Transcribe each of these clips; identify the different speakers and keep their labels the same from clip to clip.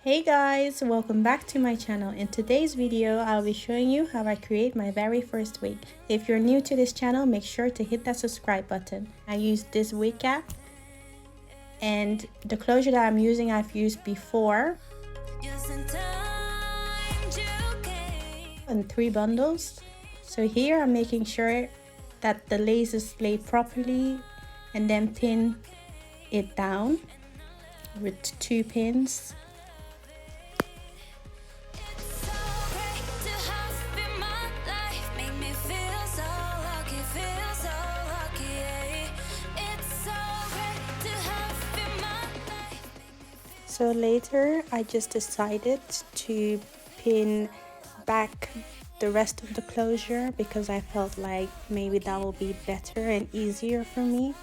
Speaker 1: Hey guys, welcome back to my channel. In today's video, I'll be showing you how I create my very first wig. If you're new to this channel, make sure to hit that subscribe button. I used this wig cap and the closure that I'm using I've used before. And 3 bundles. So here I'm making sure that the laces lay properly and then pin it down with 2 pins. So later I just decided to pin back the rest of the closure because I felt like maybe that will be better and easier for me.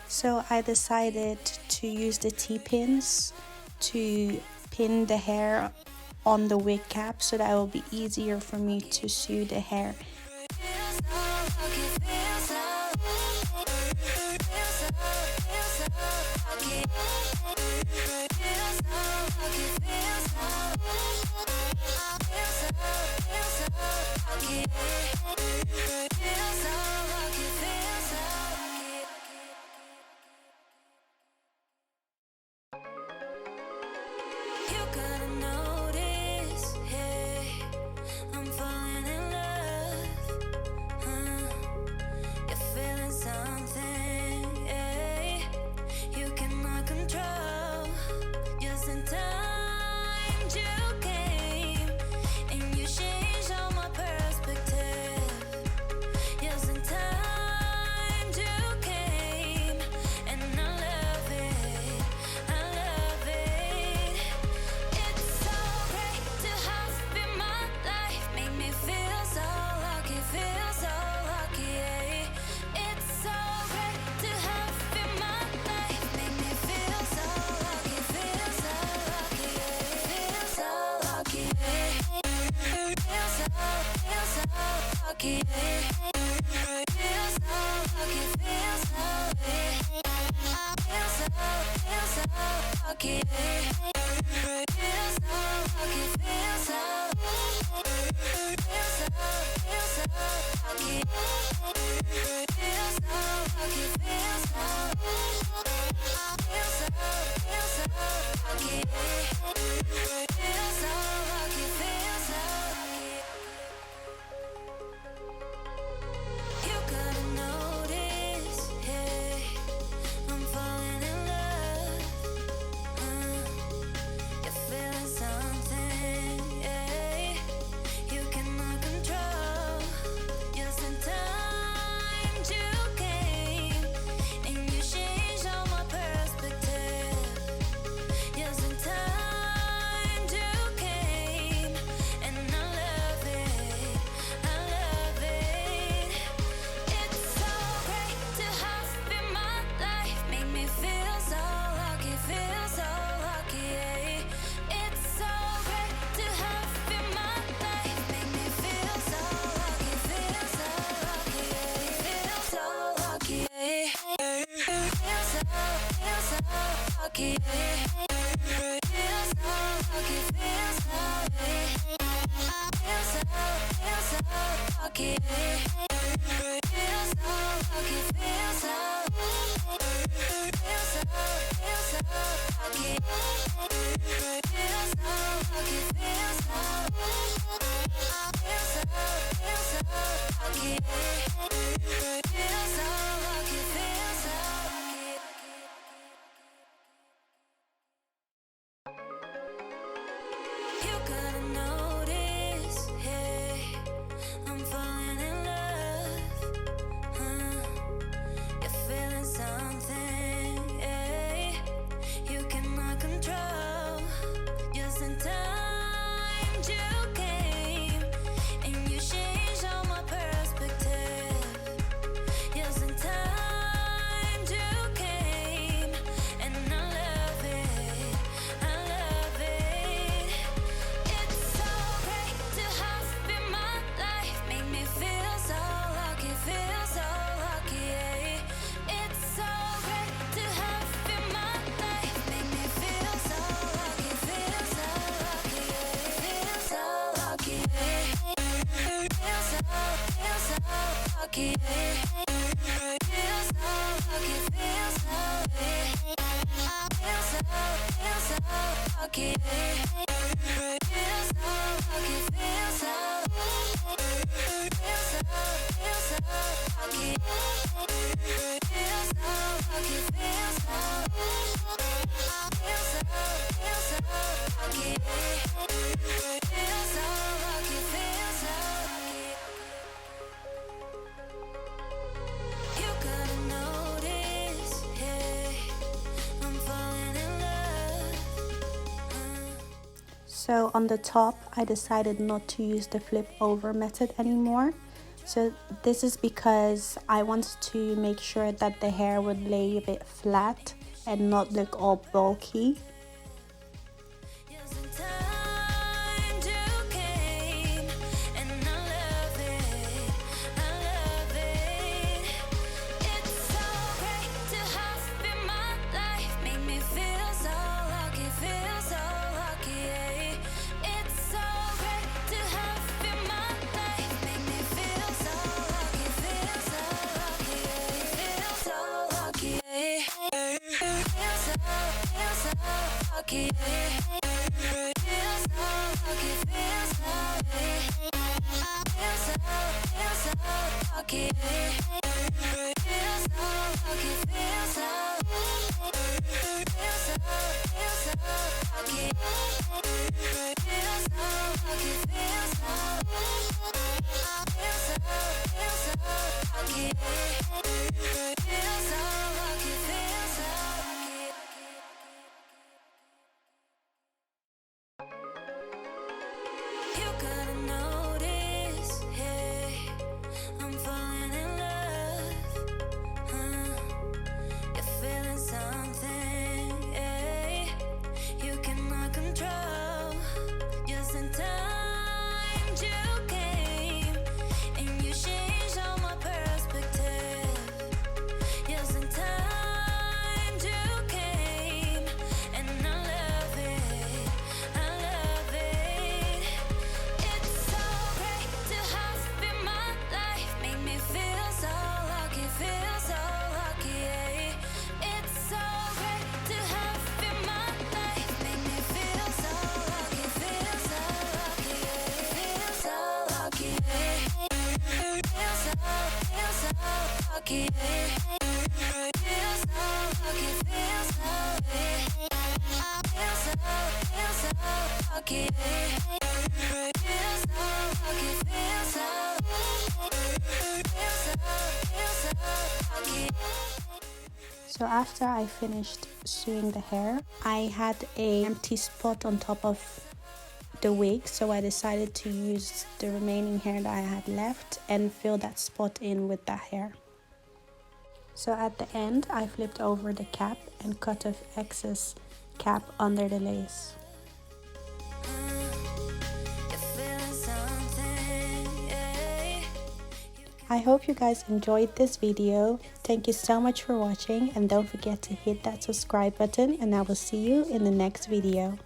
Speaker 1: So I decided to use the T-pins to pin the hair on the wig cap so that it will be easier for me to sew the hair. So on the top, I decided not to use the flip over method anymore. So this is because I wanted to make sure that the hair would lay a bit flat and not look all bulky. So after I finished sewing the hair, I had an empty spot on top of the wig, so I decided to use the remaining hair that I had left and fill that spot in with that hair. So at the end, I flipped over the cap and cut off excess cap under the lace. I hope you guys enjoyed this video. Thank you so much for watching, and don't forget to hit that subscribe button, and I will see you in the next video.